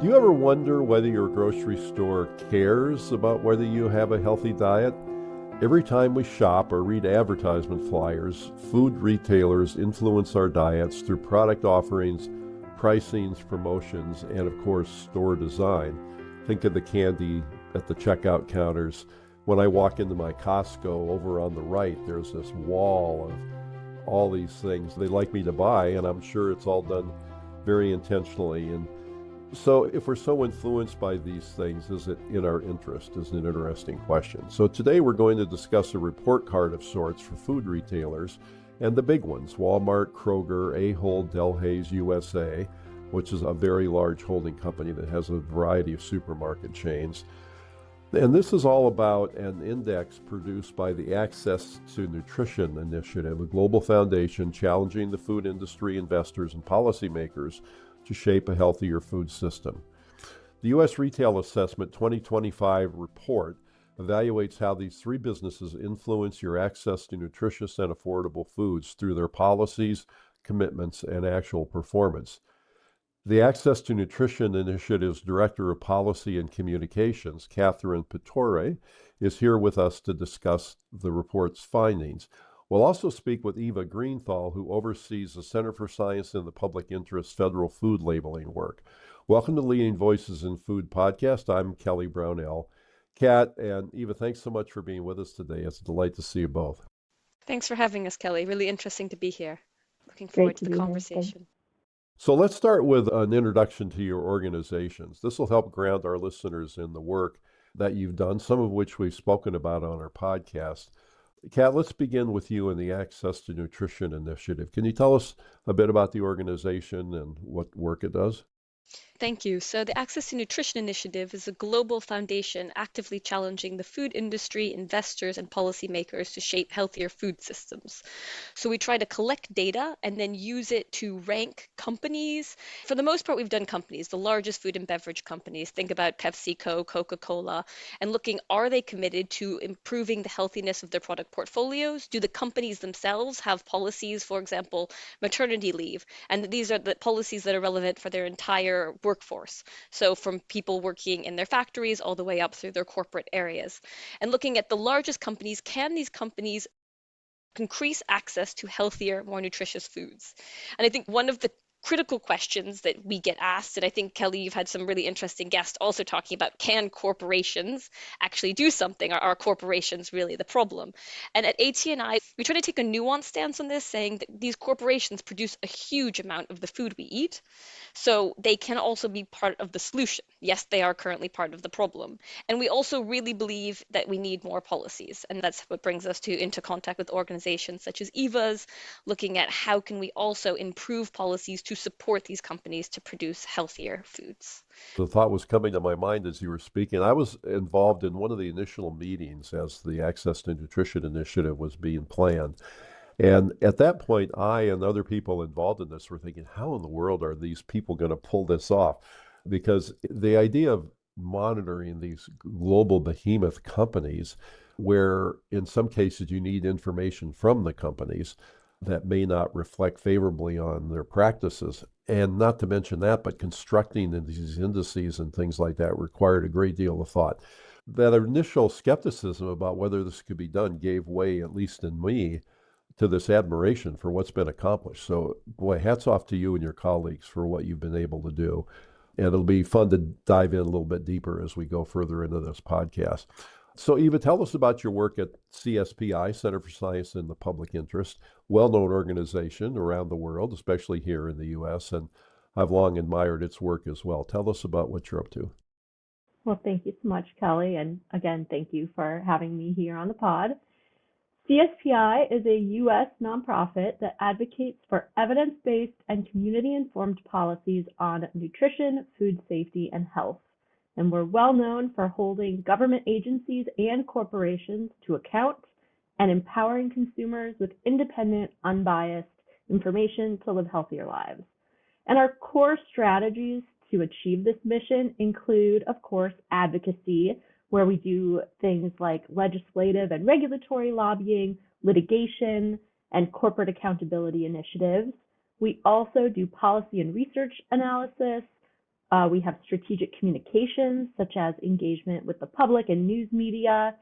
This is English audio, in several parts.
Do you ever wonder whether your grocery store cares about whether you have a healthy diet? Every time we shop or read advertisement flyers, food retailers influence our diets through product offerings, pricings, promotions, and of course, store design. Think of the candy at the checkout counters. When I walk into my Costco, over on the right, there's this wall of all these things they'd like me to buy, and I'm sure it's all done very intentionally. And so if we're so influenced by these things, is it in our interest, is an interesting question. So today we're going to discuss a report card of sorts for food retailers and the big ones, Walmart, Kroger, Ahold Delhaize USA, which is a very large holding company that has a variety of supermarket chains. And this is all about an index produced by the Access to Nutrition Initiative, a global foundation challenging the food industry, investors, and policymakers to shape a healthier food system. The U.S. Retail Assessment 2025 report evaluates how these three businesses influence your access to nutritious and affordable foods through their policies, commitments, and actual performance. The Access to Nutrition Initiative's Director of Policy and Communications, Katherine Pittore, is here with us to discuss the report's findings. We'll also speak with Eva Greenthal, who oversees the Center for Science in the Public Interest federal food labeling work. Welcome to Leading Voices in Food podcast. I'm Kelly Brownell. Kat and Eva, thanks so much for being with us today. It's a delight to see you both. Thanks for having us, Kelly. Really interesting to be here. Looking forward to the conversation. So let's start with an introduction to your organizations. This will help ground our listeners in the work that you've done, some of which we've spoken about on our podcast. Kat, let's begin with you and the Access to Nutrition Initiative. Can you tell us a bit about the organization and what work it does? Thank you. So the Access to Nutrition Initiative is a global foundation actively challenging the food industry, investors, and policymakers to shape healthier food systems. So we try to collect data and then use it to rank companies. For the most part, we've done companies, the largest food and beverage companies. Think about PepsiCo, Coca-Cola, and looking, are they committed to improving the healthiness of their product portfolios? Do the companies themselves have policies, for example, maternity leave? And these are the policies that are relevant for their entire workforce. So from people working in their factories all the way up through their corporate areas. And looking at the largest companies, can these companies increase access to healthier, more nutritious foods? And I think one of the critical questions that we get asked, and I think, Kelly, you've had some really interesting guests also talking about, can corporations actually do something? Are corporations really the problem? And at AT&I, we try to take a nuanced stance on this, saying that these corporations produce a huge amount of the food we eat, so they can also be part of the solution. Yes, they are currently part of the problem. And we also really believe that we need more policies, and that's what brings us into contact with organizations such as EVA's, looking at how can we also improve policies to support these companies to produce healthier foods. The thought was coming to my mind as you were speaking. I was involved in one of the initial meetings as the Access to Nutrition Initiative was being planned. And at that point, I and other people involved in this were thinking, how in the world are these people going to pull this off? Because the idea of monitoring these global behemoth companies, where in some cases you need information from the companies that may not reflect favorably on their practices. And not to mention that, but constructing these indices and things like that required a great deal of thought. That initial skepticism about whether this could be done gave way, at least in me, to this admiration for what's been accomplished. So, boy, hats off to you and your colleagues for what you've been able to do. And it'll be fun to dive in a little bit deeper as we go further into this podcast. So, Eva, tell us about your work at CSPI, Center for Science in the Public Interest, well-known organization around the world, especially here in the U.S., and I've long admired its work as well. Tell us about what you're up to. Well, thank you so much, Kelly. And again, thank you for having me here on the pod. CSPI is a U.S. nonprofit that advocates for evidence-based and community-informed policies on nutrition, food safety, and health. And we're well known for holding government agencies and corporations to account and empowering consumers with independent, unbiased information to live healthier lives. And our core strategies to achieve this mission include, of course, advocacy, where we do things like legislative and regulatory lobbying, litigation, and corporate accountability initiatives. We also do policy and research analysis, We have strategic communications, such as engagement with the public and news media.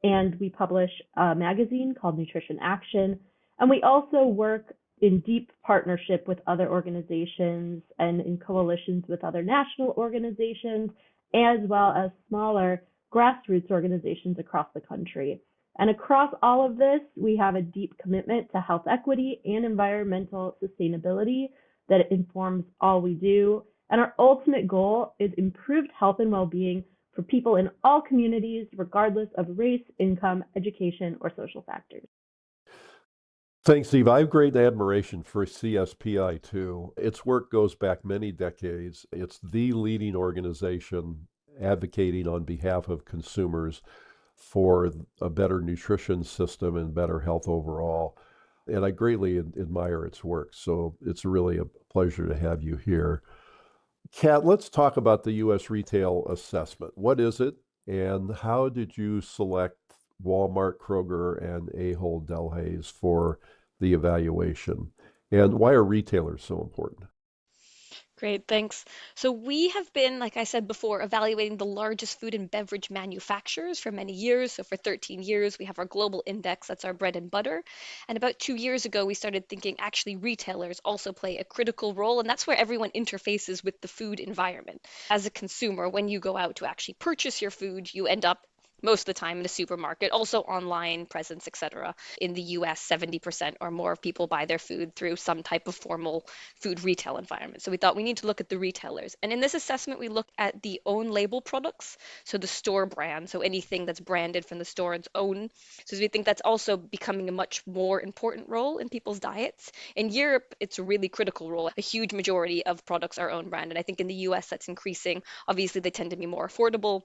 And we publish a magazine called Nutrition Action. And we also work in deep partnership with other organizations and in coalitions with other national organizations, as well as smaller grassroots organizations across the country. And across all of this, we have a deep commitment to health equity and environmental sustainability that informs all we do. And our ultimate goal is improved health and well-being for people in all communities, regardless of race, income, education, or social factors. Thanks, Steve. I have great admiration for CSPI too. Its work goes back many decades. It's the leading organization advocating on behalf of consumers for a better nutrition system and better health overall. And I greatly admire its work. So it's really a pleasure to have you here. Kat, let's talk about the U.S. retail assessment. What is it, and how did you select Walmart, Kroger, and Ahold Delhaize for the evaluation? And why are retailers so important? Great, thanks. So we have been, like I said before, evaluating the largest food and beverage manufacturers for many years. So for 13 years, we have our global index, that's our bread and butter. And about 2 years ago, we started thinking actually retailers also play a critical role, and that's where everyone interfaces with the food environment. As a consumer, when you go out to actually purchase your food, you end up most of the time in a supermarket, also online presence, etc. In the US, 70% or more of people buy their food through some type of formal food retail environment. So we thought we need to look at the retailers. And in this assessment, we looked at the own label products, so the store brand, so anything that's branded from the store's own. So we think that's also becoming a much more important role in people's diets. In Europe, it's a really critical role. A huge majority of products are own brand. And I think in the US, that's increasing. Obviously, they tend to be more affordable,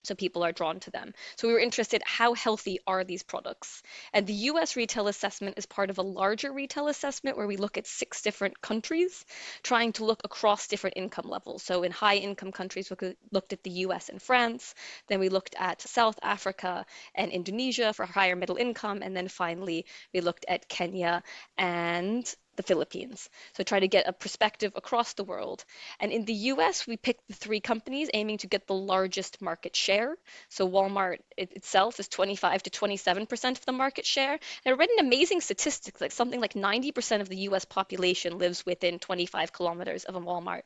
so people are drawn to them. So we were interested, how healthy are these products? And the US retail assessment is part of a larger retail assessment where we look at 6 different countries, trying to look across different income levels. So in high income countries, we looked at the US and France, then we looked at South Africa and Indonesia for higher middle income, and then finally we looked at Kenya and the Philippines. So try to get a perspective across the world. And in the US, we picked the 3 companies aiming to get the largest market share. So Walmart itself is 25 to 27% of the market share. And I read an amazing statistic, like something like 90% of the US population lives within 25 kilometers of a Walmart.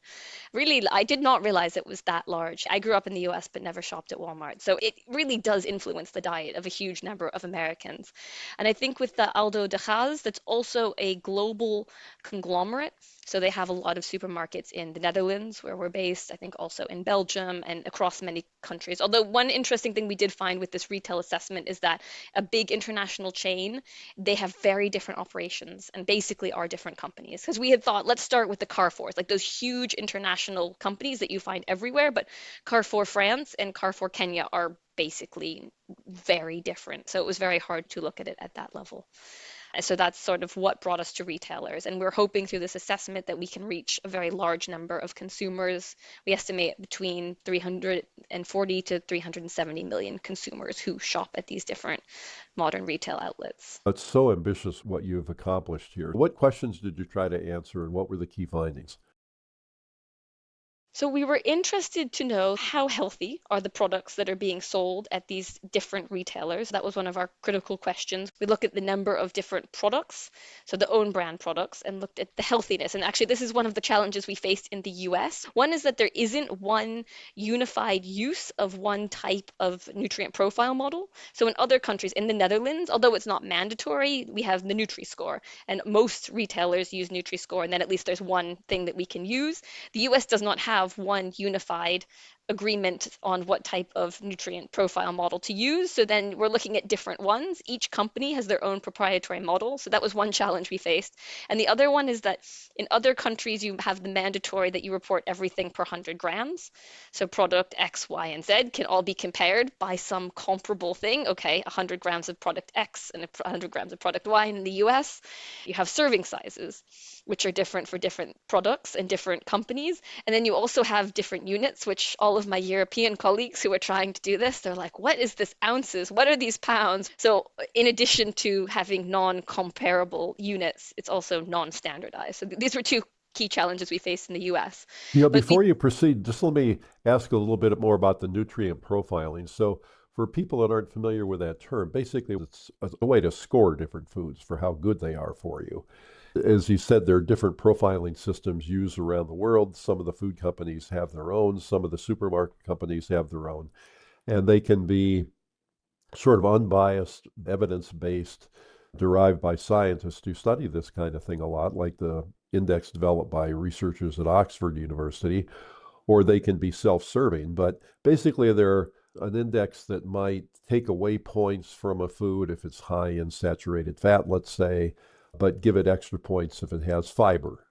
Really, I did not realize it was that large. I grew up in the US but never shopped at Walmart. So it really does influence the diet of a huge number of Americans. And I think with the Ahold Delhaize, that's also a global conglomerate. So they have a lot of supermarkets in the Netherlands, where we're based, I think also in Belgium and across many countries. Although one interesting thing we did find with this retail assessment is that a big international chain, they have very different operations and basically are different companies. Because we had thought, let's start with the Carrefours, like those huge international companies that you find everywhere, but Carrefour France and Carrefour Kenya are basically very different. So it was very hard to look at it at that level. So that's sort of what brought us to retailers. And we're hoping through this assessment that we can reach a very large number of consumers. We estimate between 340 to 370 million consumers who shop at these different modern retail outlets. It's so ambitious what you've accomplished here. What questions did you try to answer, and what were the key findings? So we were interested to know, how healthy are the products that are being sold at these different retailers. That was one of our critical questions. We looked at the number of different products, so the own brand products, and looked at the healthiness. And actually, this is one of the challenges we faced in the US. One is that there isn't one unified use of one type of nutrient profile model. So in other countries, in the Netherlands, although it's not mandatory, we have the Nutri-Score, and most retailers use Nutri-Score, and then at least there's one thing that we can use. The US does not have one unified agreement on what type of nutrient profile model to use. So then we're looking at different ones. Each company has their own proprietary model. So that was one challenge we faced. And the other one is that in other countries, you have the mandatory that you report everything per 100 grams. So product X, Y, and Z can all be compared by some comparable thing. Okay, 100 grams of product X and 100 grams of product Y. And in the US, you have serving sizes, which are different for different products and different companies. And then you also have different units, which all of my European colleagues who are trying to do this, they're like, what is this ounces? What are these pounds? So in addition to having non-comparable units, it's also non-standardized. So these were 2 key challenges we face in the US. But we Before you proceed, just let me ask a little bit more about the nutrient profiling. So, for people that aren't familiar with that term, basically it's a way to score different foods for how good they are for you. As you said, there are different profiling systems used around the world. Some of the food companies have their own, some of the supermarket companies have their own, and they can be sort of unbiased, evidence based, derived by scientists who study this kind of thing a lot, like the index developed by researchers at Oxford University, or they can be self serving. But basically, they're an index that might take away points from a food if it's high in saturated fat, let's say, but give it extra points if it has fiber.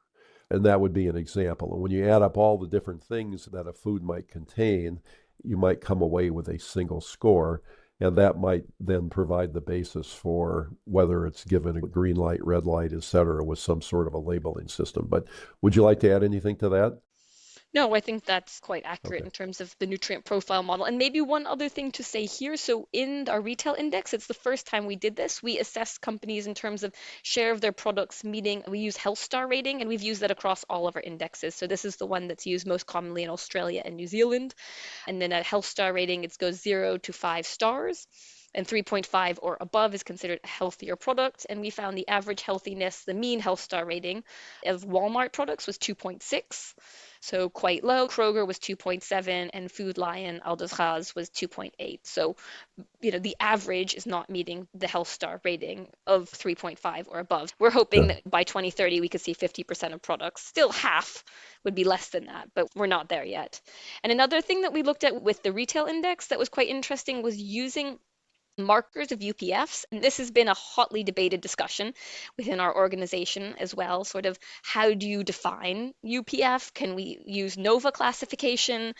And that would be an example. And when you add up all the different things that a food might contain, you might come away with a single score. And that might then provide the basis for whether it's given a green light, red light, et cetera, with some sort of a labeling system. But would you like to add anything to that? No, I think that's quite accurate Okay. in terms of the nutrient profile model. And maybe one other thing to say here. So in our retail index, it's the first time we did this. We assessed companies in terms of share of their products meeting, we use health star rating, and we've used that across all of our indexes. So this is the one that's used most commonly in Australia and New Zealand. And then a health star rating, it goes 0 to 5 stars. And 3.5 or above is considered a healthier product. And we found the average healthiness, the mean health star rating of Walmart products was 2.6, so quite low. Kroger was 2.7, and Food Lion, Ahold Delhaize was 2.8. So, the average is not meeting the health star rating of 3.5 or above. We're hoping Yeah. that by 2030 we could see 50% of products. Still half would be less than that, but we're not there yet. And another thing that we looked at with the retail index that was quite interesting was using markers of UPFs. And this has been a hotly debated discussion within our organization as well. Sort of, how do you define UPF? Can we use NOVA classification?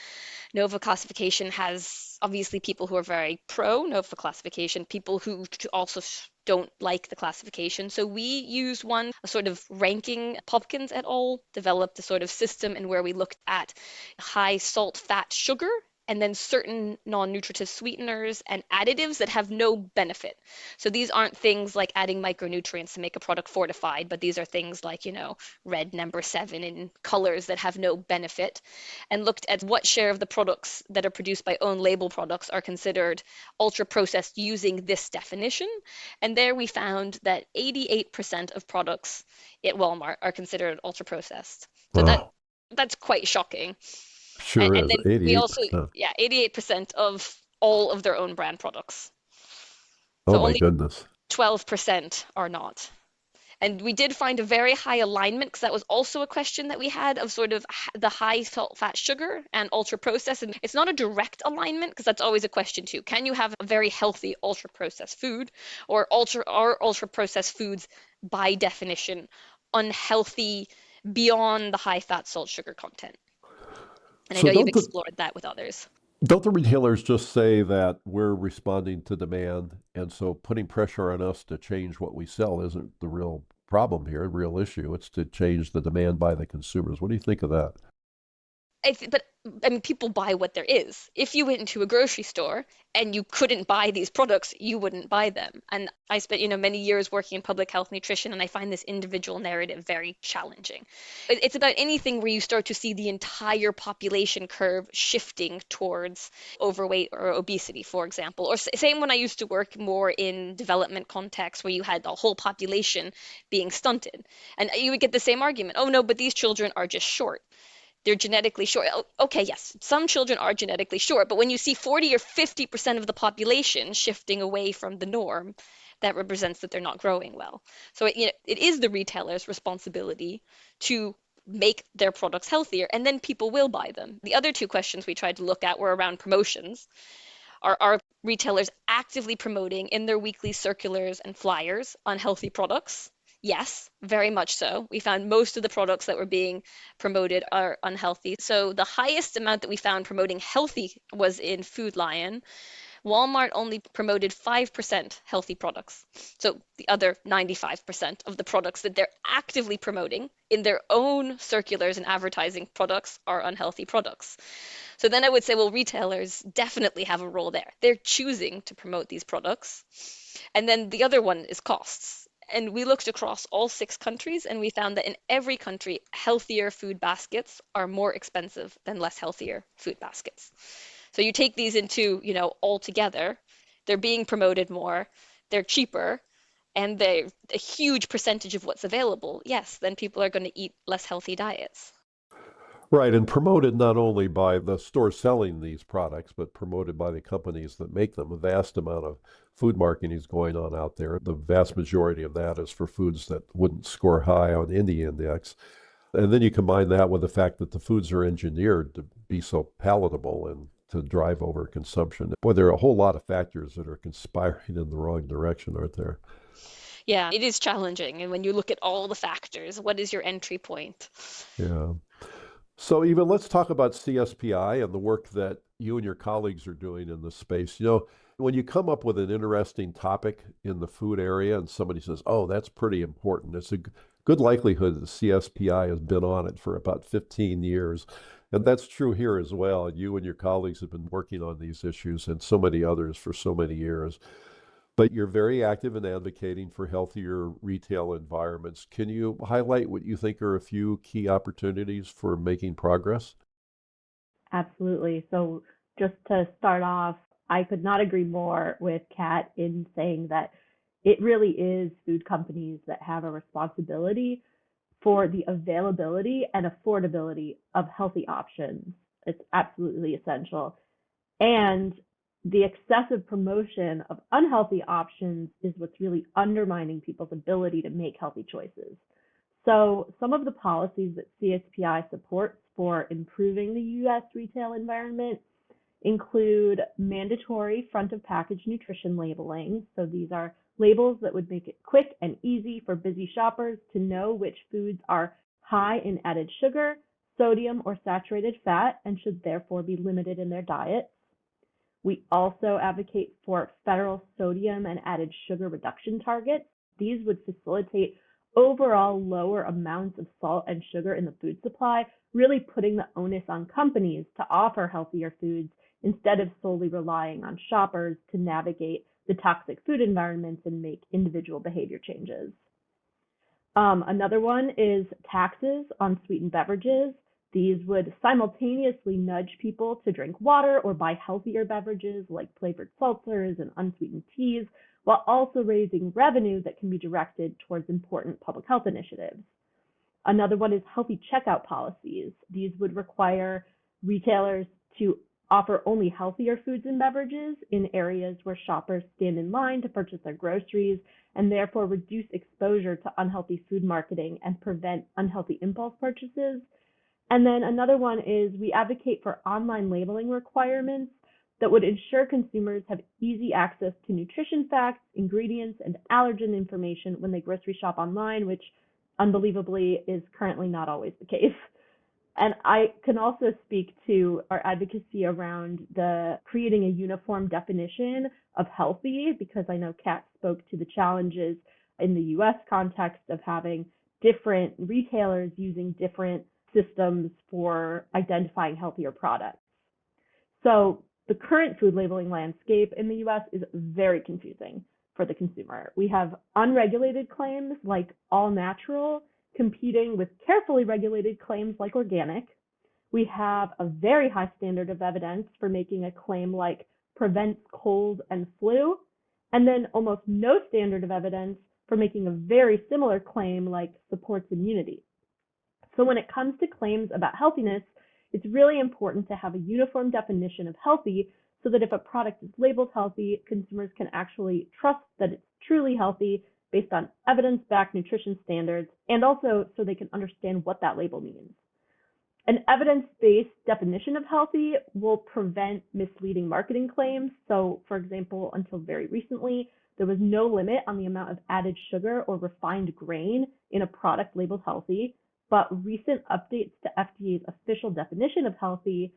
NOVA classification has obviously people who are very pro NOVA classification, people who also don't like the classification. So we use one, a sort of ranking. Popkins et al. Developed a sort of system in where we looked at high salt, fat, sugar, and then certain non-nutritive sweeteners and additives that have no benefit. So these aren't things like adding micronutrients to make a product fortified, but these are things like, red number 7 in colors that have no benefit, and looked at what share of the products that are produced by own label products are considered ultra processed using this definition. And there we found that 88% of products at Walmart are considered ultra processed. So Oh, that's quite shocking. And, sure and is. then we also, 88%. yeah, 88% of all of their own brand products. Oh So my only goodness. 12% are not. And we did find a very high alignment, because that was also a question that we had of sort of the high salt, fat, sugar and ultra processed. And it's not a direct alignment, because that's always a question too. Can you have a very healthy ultra processed food, or ultra processed foods by definition unhealthy beyond the high fat, salt, sugar content? And I So know you've don't the explored that with others. don't the retailers just say that we're responding to demand, and so putting pressure on us to change what we sell isn't the real problem here, the real issue. It's to change the demand by the consumers. What do you think of that? But I mean, people buy what there is. If you went into a grocery store and you couldn't buy these products, you wouldn't buy them. And I spent, many years working in public health nutrition, and I find this individual narrative very challenging. It's about anything where you start to see the entire population curve shifting towards overweight or obesity, for example. Or same when I used to work more in development contexts where you had the whole population being stunted. And you would get the same argument. Oh no, but these children are just short, they're genetically short. Okay, yes, some children are genetically short, but when you see 40 or 50% of the population shifting away from the norm, that represents that they're not growing well. So it is the retailer's responsibility to make their products healthier, and then people will buy them. The other two questions we tried to look at were around promotions. Are retailers actively promoting in their weekly circulars and flyers unhealthy products? Yes, very much so. We found most of the products that were being promoted are unhealthy. So the highest amount that we found promoting healthy was in Food Lion. Walmart only promoted 5% healthy products. So the other 95% of the products that they're actively promoting in their own circulars and advertising products are unhealthy products. So then I would say, well, retailers definitely have a role there. They're choosing to promote these products. And then the other one is costs. And we looked across all 6 countries and we found that in every country, healthier food baskets are more expensive than less healthier food baskets. So you take these into, all together, they're being promoted more, they're cheaper, and they're a huge percentage of what's available. Yes, then people are going to eat less healthy diets. Right, and promoted not only by the store selling these products, but promoted by the companies that make them. A vast amount of food marketing is going on out there. The vast majority of that is for foods that wouldn't score high on any index. And then you combine that with the fact that the foods are engineered to be so palatable and to drive over consumption. Boy, there are a whole lot of factors that are conspiring in the wrong direction, aren't there? Yeah, it is challenging. And when you look at all the factors, what is your entry point? Yeah. So, even let's talk about CSPI and the work that you and your colleagues are doing in this space. When you come up with an interesting topic in the food area and somebody says, oh, that's pretty important, it's a good likelihood that CSPI has been on it for about 15 years. And that's true here as well. You and your colleagues have been working on these issues and so many others for so many years. But you're very active in advocating for healthier retail environments. Can you highlight what you think are a few key opportunities for making progress? Absolutely. So just to start off, I could not agree more with Kat in saying that it really is food companies that have a responsibility for the availability and affordability of healthy options. It's absolutely essential. And the excessive promotion of unhealthy options is what's really undermining people's ability to make healthy choices. So, some of the policies that CSPI supports for improving the US retail environment include mandatory front of package nutrition labeling. So, these are labels that would make it quick and easy for busy shoppers to know which foods are high in added sugar, sodium, or saturated fat and should therefore be limited in their diet. We also advocate for federal sodium and added sugar reduction targets. These would facilitate overall lower amounts of salt and sugar in the food supply, really putting the onus on companies to offer healthier foods instead of solely relying on shoppers to navigate the toxic food environments and make individual behavior changes. Another one is taxes on sweetened beverages. These would simultaneously nudge people to drink water or buy healthier beverages like flavored seltzers and unsweetened teas, while also raising revenue that can be directed towards important public health initiatives. Another one is healthy checkout policies. These would require retailers to offer only healthier foods and beverages in areas where shoppers stand in line to purchase their groceries and therefore reduce exposure to unhealthy food marketing and prevent unhealthy impulse purchases. And then another one is we advocate for online labeling requirements that would ensure consumers have easy access to nutrition facts, ingredients, and allergen information when they grocery shop online, which unbelievably is currently not always the case. And I can also speak to our advocacy around the creating a uniform definition of healthy, because I know Kat spoke to the challenges in the US context of having different retailers using different systems for identifying healthier products. So the current food labeling landscape in the US is very confusing for the consumer. We have unregulated claims like all natural competing with carefully regulated claims like organic. We have a very high standard of evidence for making a claim like prevents cold and flu, and then almost no standard of evidence for making a very similar claim like supports immunity. So when it comes to claims about healthiness, it's really important to have a uniform definition of healthy so that if a product is labeled healthy, consumers can actually trust that it's truly healthy based on evidence-backed nutrition standards, and also so they can understand what that label means. An evidence-based definition of healthy will prevent misleading marketing claims. So, for example, until very recently, there was no limit on the amount of added sugar or refined grain in a product labeled healthy, but recent updates to FDA's official definition of healthy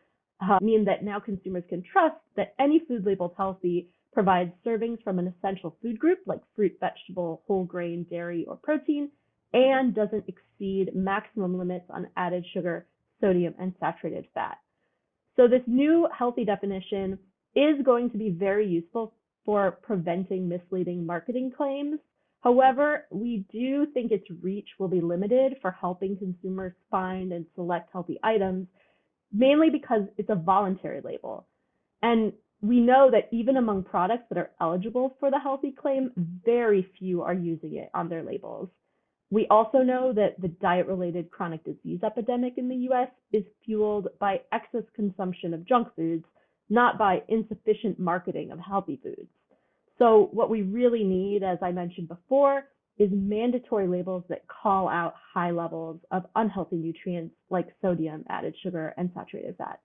mean that now consumers can trust that any food labeled healthy provides servings from an essential food group like fruit, vegetable, whole grain, dairy, or protein, and doesn't exceed maximum limits on added sugar, sodium, and saturated fat. So this new healthy definition is going to be very useful for preventing misleading marketing claims. However, we do think its reach will be limited for helping consumers find and select healthy items, mainly because it's a voluntary label. And we know that even among products that are eligible for the healthy claim, very few are using it on their labels. We also know that the diet-related chronic disease epidemic in the US is fueled by excess consumption of junk foods, not by insufficient marketing of healthy foods. So what we really need, as I mentioned before, is mandatory labels that call out high levels of unhealthy nutrients like sodium, added sugar, and saturated fat.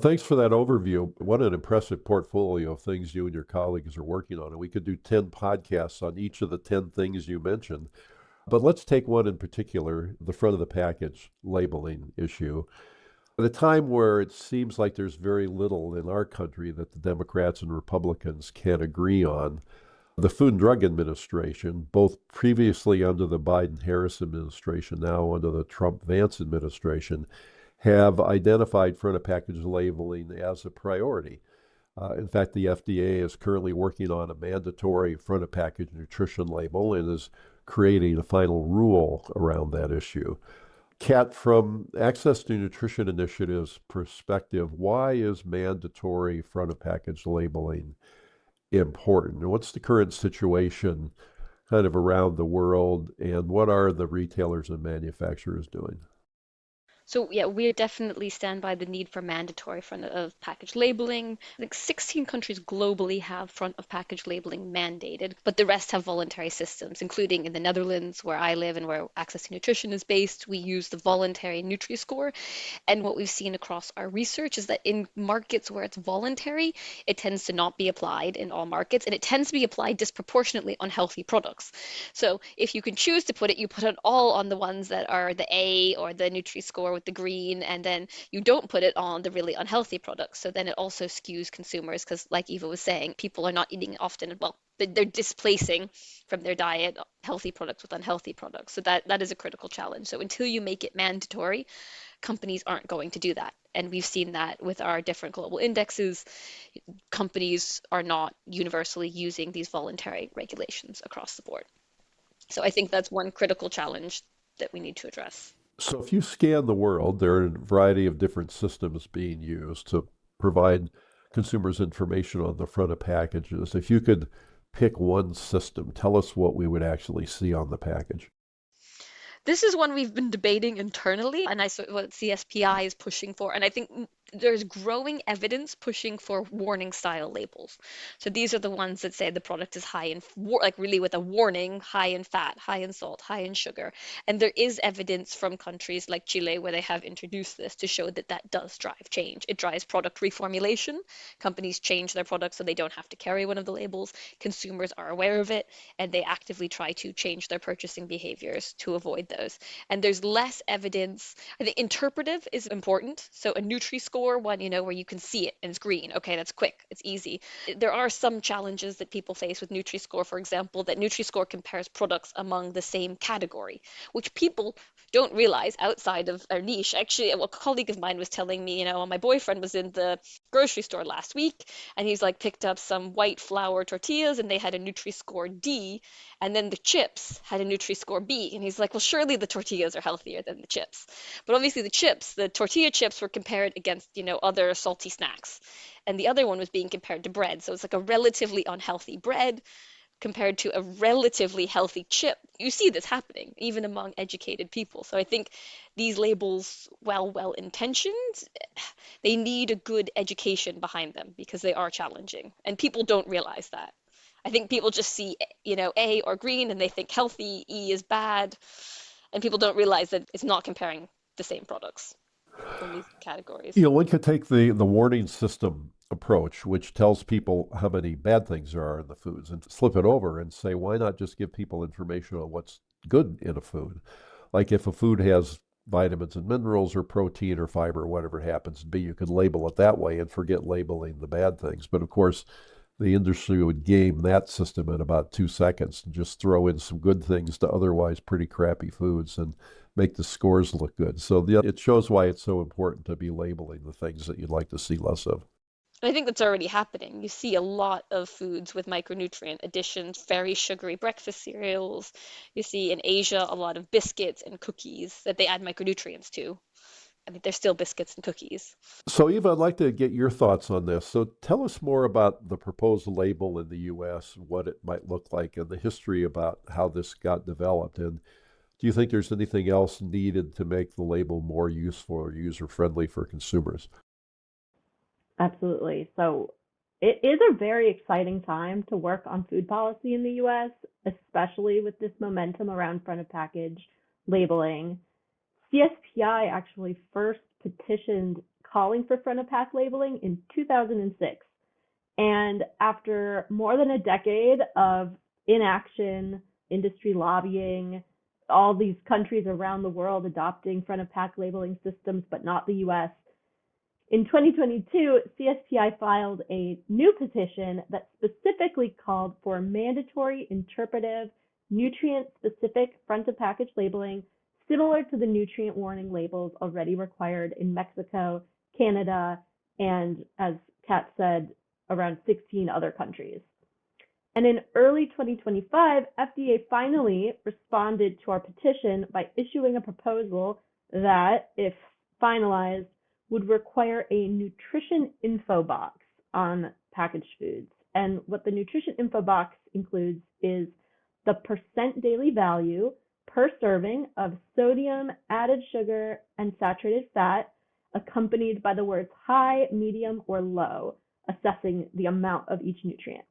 Thanks for that overview. What an impressive portfolio of things you and your colleagues are working on. And we could do 10 podcasts on each of the 10 things you mentioned. But let's take one in particular, the front of the package labeling issue. At a time where it seems like there's very little in our country that the Democrats and Republicans can agree on, the Food and Drug Administration, both previously under the Biden-Harris administration, now under the Trump-Vance administration, have identified front of package labeling as a priority. In fact, the FDA is currently working on a mandatory front of package nutrition label and is creating a final rule around that issue. Kat, from Access to Nutrition Initiative's perspective, why is mandatory front of package labeling important? What's the current situation kind of around the world, and what are the retailers and manufacturers doing? So yeah, we definitely stand by the need for mandatory front of package labeling. I think 16 countries globally have front of package labeling mandated, but the rest have voluntary systems, including in the Netherlands, where I live and where Access to Nutrition is based. We use the voluntary Nutri-Score. And what we've seen across our research is that in markets where it's voluntary, it tends to not be applied in all markets, and it tends to be applied disproportionately on healthy products. So if you can choose to put it, you put it all on the ones that are the A or the Nutri-Score with the green, and then you don't put it on the really unhealthy products. So then it also skews consumers because, like Eva was saying, people are not eating often. Well, they're displacing from their diet healthy products with unhealthy products. So that is a critical challenge. So until you make it mandatory, companies aren't going to do that. And we've seen that with our different global indexes. Companies are not universally using these voluntary regulations across the board. So I think that's one critical challenge that we need to address. So if you scan the world, there are a variety of different systems being used to provide consumers information on the front of packages. If you could pick one system, tell us what we would actually see on the package. This is one we've been debating internally, and I saw what CSPI is pushing for. And I think there's growing evidence pushing for warning style labels. So these are the ones that say the product is high in, like really with a warning, high in fat, high in salt, high in sugar. And there is evidence from countries like Chile where they have introduced this to show that that does drive change. It drives product reformulation. Companies change their products so they don't have to carry one of the labels. Consumers are aware of it, and they actively try to change their purchasing behaviors to avoid those. And there's less evidence. I think interpretive is important. So a Nutri-Score one, where you can see it and it's green. Okay, that's quick. It's easy. There are some challenges that people face with Nutri-Score, for example, that Nutri-Score compares products among the same category, which people don't realize outside of our niche. Actually, a colleague of mine was telling me, my boyfriend was in the grocery store last week and he's like picked up some white flour tortillas and they had a Nutri-Score D, and then the chips had a Nutri-Score B. And he's like, well, surely the tortillas are healthier than the chips. But obviously the tortilla chips were compared against, other salty snacks. And the other one was being compared to bread. So it's like a relatively unhealthy bread compared to a relatively healthy chip. You see this happening even among educated people. So I think these labels, while well intentioned, they need a good education behind them because they are challenging. And people don't realize that. I think people just see, A or green and they think healthy, E is bad. And people don't realize that it's not comparing the same products in these categories. One could take the warning system approach, which tells people how many bad things there are in the foods, and flip it over and say, why not just give people information on what's good in a food? Like if a food has vitamins and minerals or protein or fiber or whatever it happens to be, you could label it that way and forget labeling the bad things. But of course, the industry would game that system in about 2 seconds and just throw in some good things to otherwise pretty crappy foods and make the scores look good. So it shows why it's so important to be labeling the things that you'd like to see less of. And I think that's already happening. You see a lot of foods with micronutrient additions, very sugary breakfast cereals. You see in Asia a lot of biscuits and cookies that they add micronutrients to. I mean, they're still biscuits and cookies. So, Eva, I'd like to get your thoughts on this. So, tell us more about the proposed label in the U.S., what it might look like, and the history about how this got developed. And do you think there's anything else needed to make the label more useful or user-friendly for consumers? Absolutely. So it is a very exciting time to work on food policy in the US, especially with this momentum around front of package labeling. CSPI actually first petitioned calling for front of pack labeling in 2006. And after more than a decade of inaction, industry lobbying, all these countries around the world adopting front of pack labeling systems, but not the US, in 2022, CSPI filed a new petition that specifically called for mandatory interpretive nutrient-specific front-of-package labeling similar to the nutrient warning labels already required in Mexico, Canada, and, as Kat said, around 16 other countries. And in early 2025, FDA finally responded to our petition by issuing a proposal that, if finalized, would require a nutrition info box on packaged foods. And what the nutrition info box includes is the percent daily value per serving of sodium, added sugar, and saturated fat, accompanied by the words high, medium, or low, assessing the amount of each nutrient.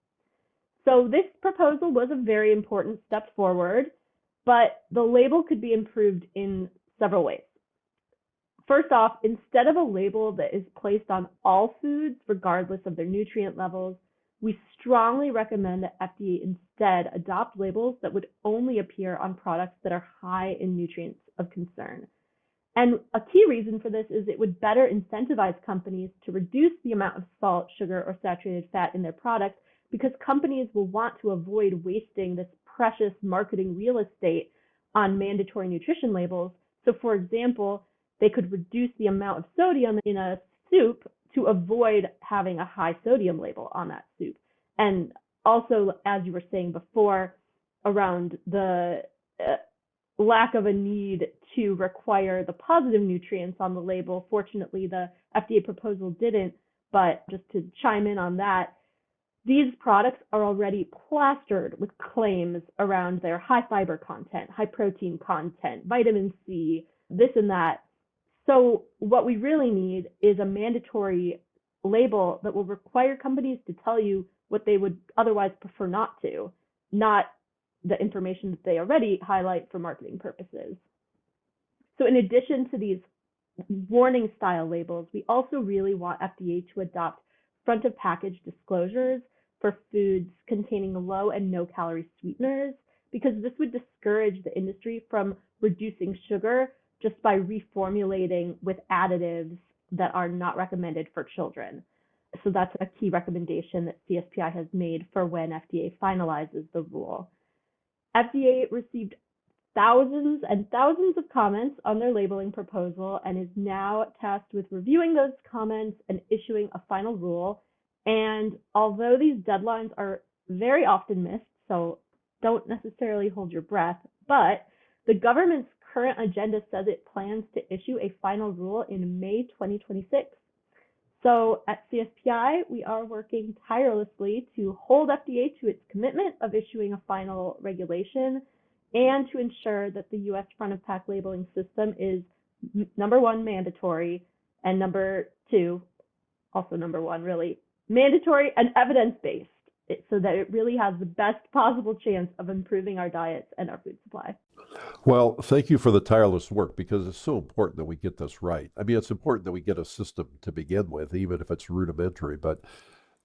So this proposal was a very important step forward, but the label could be improved in several ways. First off, instead of a label that is placed on all foods, regardless of their nutrient levels, we strongly recommend that FDA instead adopt labels that would only appear on products that are high in nutrients of concern. And a key reason for this is it would better incentivize companies to reduce the amount of salt, sugar, or saturated fat in their products, because companies will want to avoid wasting this precious marketing real estate on mandatory nutrition labels. So, for example, they could reduce the amount of sodium in a soup to avoid having a high sodium label on that soup. And also, as you were saying before, around the lack of a need to require the positive nutrients on the label. Fortunately, the FDA proposal didn't, but just to chime in on that, these products are already plastered with claims around their high fiber content, high protein content, vitamin C, this and that. So what we really need is a mandatory label that will require companies to tell you what they would otherwise prefer not to, not the information that they already highlight for marketing purposes. So in addition to these warning style labels, we also really want FDA to adopt front of package disclosures for foods containing low and no calorie sweeteners, because this would discourage the industry from reducing sugar just by reformulating with additives that are not recommended for children. So that's a key recommendation that CSPI has made for when FDA finalizes the rule. FDA received thousands and thousands of comments on their labeling proposal and is now tasked with reviewing those comments and issuing a final rule. And although these deadlines are very often missed, so don't necessarily hold your breath, but the government's current agenda says it plans to issue a final rule in May 2026. So at CSPI, we are working tirelessly to hold FDA to its commitment of issuing a final regulation and to ensure that the U.S. front of pack labeling system is number one, mandatory, and number two, also number one, really, mandatory and evidence-based, so that it really has the best possible chance of improving our diets and our food supply. Well, thank you for the tireless work, because it's so important that we get this right. I mean, it's important that we get a system to begin with, even if it's rudimentary, but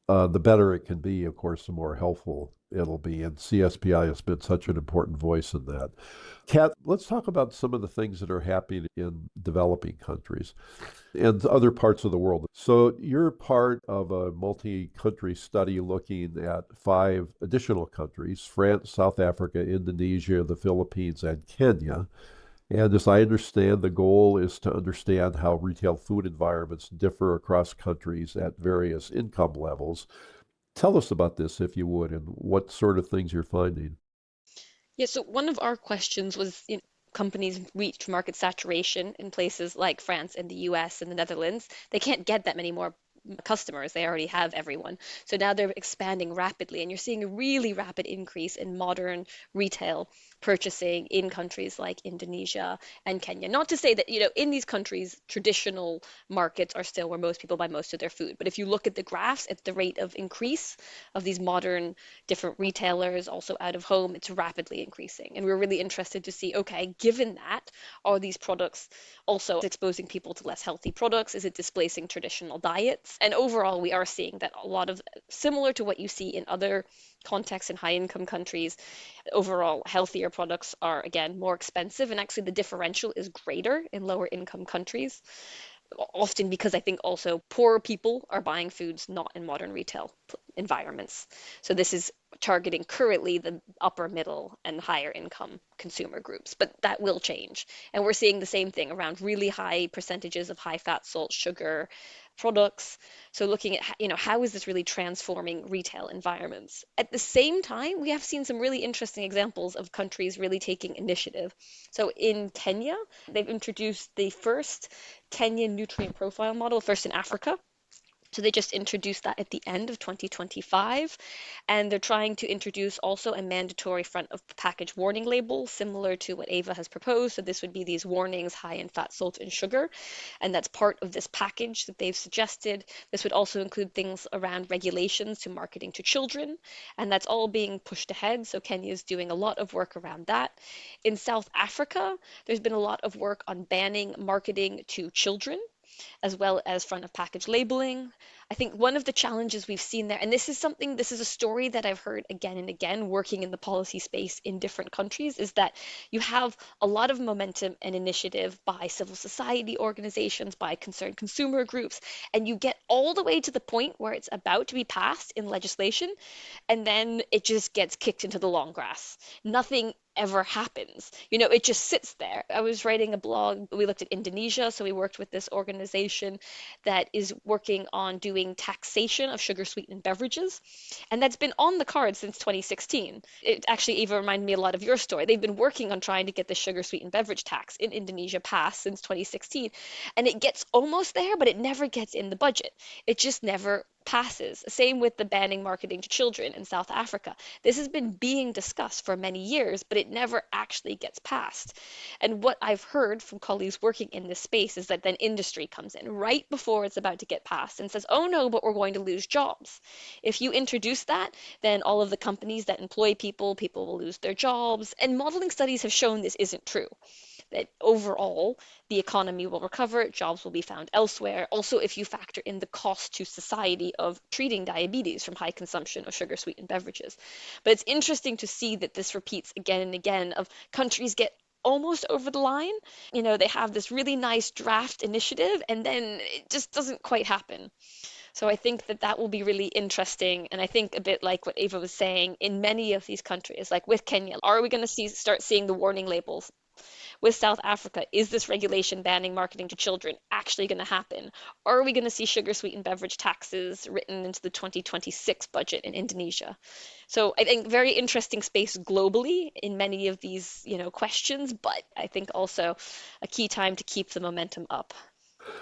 the better it can be, of course, the more helpful it'll be. And CSPI has been such an important voice in that. Kat, let's talk about some of the things that are happening in developing countries and other parts of the world. So you're part of a multi-country study looking at 5 additional countries: France, South Africa, Indonesia, the Philippines, and Kenya. And as I understand, the goal is to understand how retail food environments differ across countries at various income levels. Tell us about this, if you would, and what sort of things you're finding. Yeah, so one of our questions was, companies reach market saturation in places like France and the US and the Netherlands. They can't get that many more customers. They already have everyone. So now they're expanding rapidly, and you're seeing a really rapid increase in modern retail purchasing in countries like Indonesia and Kenya. Not to say that, in these countries, traditional markets are still where most people buy most of their food. But if you look at the graphs, at the rate of increase of these modern different retailers, also out of home, it's rapidly increasing. And we're really interested to see, okay, given that, are these products also exposing people to less healthy products? Is it displacing traditional diets? And overall, we are seeing that a lot of, similar to what you see in other contexts in high income countries, overall healthier products are again more expensive, and actually the differential is greater in lower income countries, often because I think also poorer people are buying foods not in modern retail environments. So this is targeting currently the upper middle and higher income consumer groups, but that will change. And we're seeing the same thing around really high percentages of high fat, salt, sugar products. So looking at, how is this really transforming retail environments? At the same time, we have seen some really interesting examples of countries really taking initiative. So in Kenya, they've introduced the first Kenyan nutrient profile model, first in Africa. So they just introduced that at the end of 2025, and they're trying to introduce also a mandatory front of package warning label, similar to what Ava has proposed. So this would be these warnings high in fat, salt, and sugar, and that's part of this package that they've suggested. This would also include things around regulations to marketing to children, and that's all being pushed ahead. So Kenya is doing a lot of work around that. In South Africa, there's been a lot of work on banning marketing to children as well as front of package labeling. I think one of the challenges we've seen there, and this is a story that I've heard again and again working in the policy space in different countries, is that you have a lot of momentum and initiative by civil society organizations, by concerned consumer groups, and you get all the way to the point where it's about to be passed in legislation, and then it just gets kicked into the long grass. Nothing ever happens. It just sits there. I was writing a blog. We looked at Indonesia, so we worked with this organization that is working on doing taxation of sugar sweetened beverages. And that's been on the card since 2016. It actually even reminded me a lot of your story. They've been working on trying to get the sugar sweetened beverage tax in Indonesia passed since 2016. And it gets almost there, but it never gets in the budget. It just never passes. Same with the banning marketing to children in South Africa. This has been being discussed for many years, but it never actually gets passed. And what I've heard from colleagues working in this space is that then industry comes in right before it's about to get passed and says, oh no, but we're going to lose jobs. If you introduce that, then all of the companies that employ people will lose their jobs. And modeling studies have shown this isn't true, that overall the economy will recover, jobs will be found elsewhere. Also, if you factor in the cost to society of treating diabetes from high consumption of sugar sweetened beverages. But it's interesting to see that this repeats again and again of countries get almost over the line. They have this really nice draft initiative and then it just doesn't quite happen. So I think that that will be really interesting. And I think a bit like what Ava was saying, in many of these countries, like with Kenya, are we going to start seeing the warning labels? With South Africa, is this regulation banning marketing to children actually going to happen? Or are we going to see sugar sweetened beverage taxes written into the 2026 budget in Indonesia? So I think very interesting space globally in many of these, questions, but I think also a key time to keep the momentum up.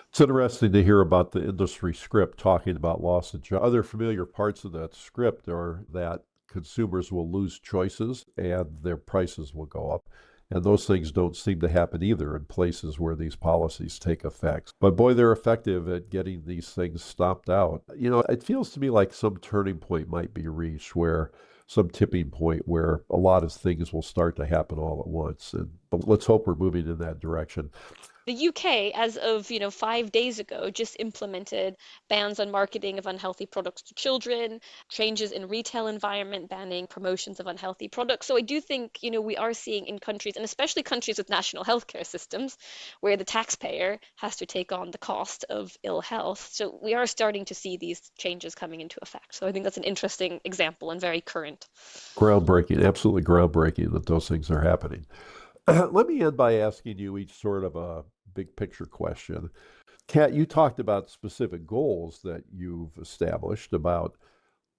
It's interesting to hear about the industry script talking about loss of jobs. Other familiar parts of that script are that consumers will lose choices and their prices will go up. And those things don't seem to happen either in places where these policies take effect. But boy, they're effective at getting these things stomped out. It feels to me like some turning point might be reached where some tipping point where a lot of things will start to happen all at once. But let's hope we're moving in that direction. The UK, as of 5 days ago, just implemented bans on marketing of unhealthy products to children, changes in retail environment, banning promotions of unhealthy products. So I do think we are seeing in countries, and especially countries with national healthcare systems, where the taxpayer has to take on the cost of ill health. So we are starting to see these changes coming into effect. So I think that's an interesting example and very current. Groundbreaking, absolutely groundbreaking that those things are happening. Let me end by asking you each sort of a big picture question. Kat, you talked about specific goals that you've established about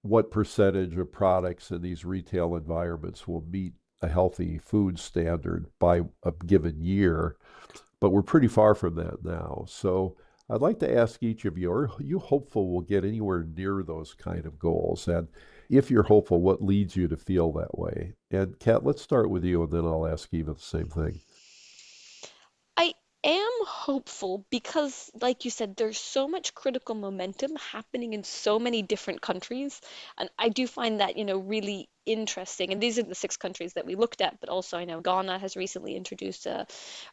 what percentage of products in these retail environments will meet a healthy food standard by a given year, but we're pretty far from that now. So I'd like to ask each of you, are you hopeful we'll get anywhere near those kind of goals? And if you're hopeful, what leads you to feel that way? And Kat, let's start with you, and then I'll ask Eva the same thing. I am hopeful because, like you said, there's so much critical momentum happening in so many different countries. And I do find that, really interesting. And these are the 6 countries that we looked at, but also I know Ghana has recently introduced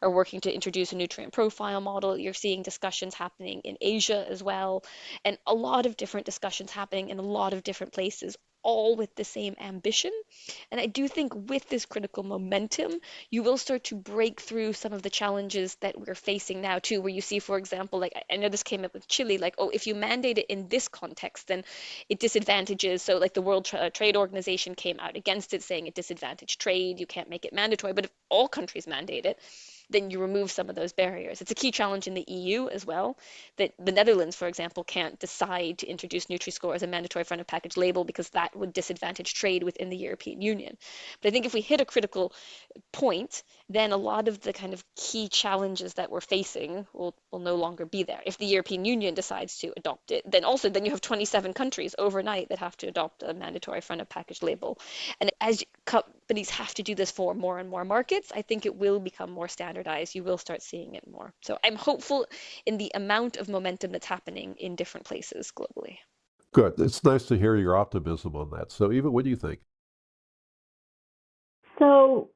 or working to introduce a nutrient profile model. You're seeing discussions happening in Asia as well, and a lot of different discussions happening in a lot of different places, all with the same ambition. And I do think with this critical momentum, you will start to break through some of the challenges that we're facing now too, where you see, for example, like I know this came up with Chile, like, oh, if you mandate it in this context, then it disadvantages. So like the World Trade Organization came out against it, saying it disadvantaged trade, you can't make it mandatory. But if all countries mandate it, then you remove some of those barriers. It's a key challenge in the EU as well, that the Netherlands, for example, can't decide to introduce Nutri-Score as a mandatory front of package label because that would disadvantage trade within the European Union. But I think if we hit a critical point, then a lot of the kind of key challenges that we're facing will no longer be there. If the European Union decides to adopt it, then you have 27 countries overnight that have to adopt a mandatory front of package label. And as companies have to do this for more and more markets, I think it will become more standardized. You will start seeing it more. So I'm hopeful in the amount of momentum that's happening in different places globally. Good. It's nice to hear your optimism on that. So, Eva, what do you think? So,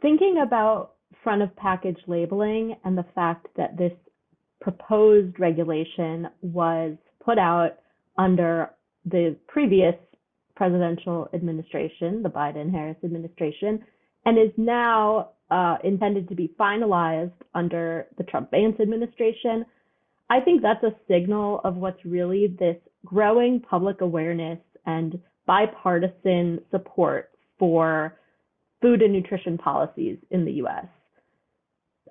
thinking about front of package labeling and the fact that this proposed regulation was put out under the previous presidential administration, the Biden-Harris administration, and is now intended to be finalized under the Trump-Vance administration, I think that's a signal of what's really this growing public awareness and bipartisan support for food and nutrition policies in the U.S.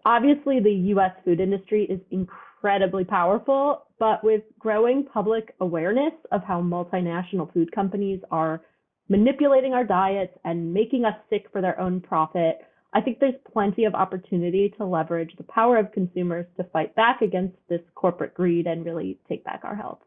Obviously, the U.S. food industry is incredibly powerful, but with growing public awareness of how multinational food companies are manipulating our diets and making us sick for their own profit, I think there's plenty of opportunity to leverage the power of consumers to fight back against this corporate greed and really take back our health.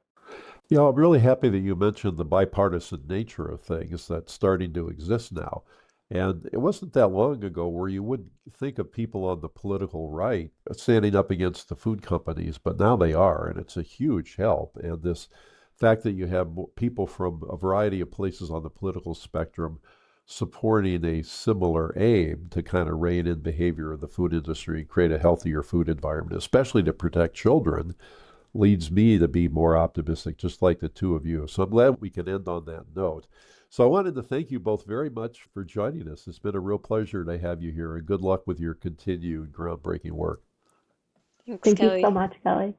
I'm really happy that you mentioned the bipartisan nature of things that's starting to exist now. And it wasn't that long ago where you would think of people on the political right standing up against the food companies, but now they are, and it's a huge help. And this fact that you have people from a variety of places on the political spectrum supporting a similar aim to kind of rein in behavior of the food industry and create a healthier food environment, especially to protect children, leads me to be more optimistic, just like the two of you. So I'm glad we can end on that note. So I wanted to thank you both very much for joining us. It's been a real pleasure to have you here, and good luck with your continued groundbreaking work. Thanks, Thank you Kelly. so much, Kelly.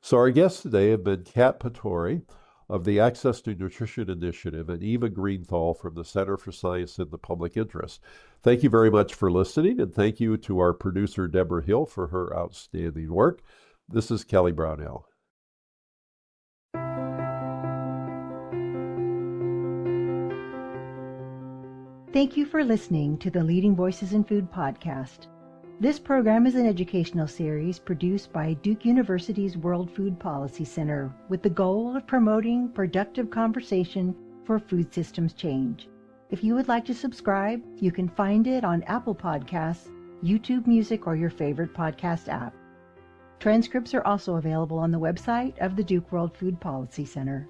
So our guests today have been Kat Pittore of the Access to Nutrition Initiative and Eva Greenthal from the Center for Science in the Public Interest. Thank you very much for listening, and thank you to our producer, Deborah Hill, for her outstanding work. This is Kelly Brownell. Thank you for listening to the Leading Voices in Food podcast. This program is an educational series produced by Duke University's World Food Policy Center with the goal of promoting productive conversation for food systems change. If you would like to subscribe, you can find it on Apple Podcasts, YouTube Music, or your favorite podcast app. Transcripts are also available on the website of the Duke World Food Policy Center.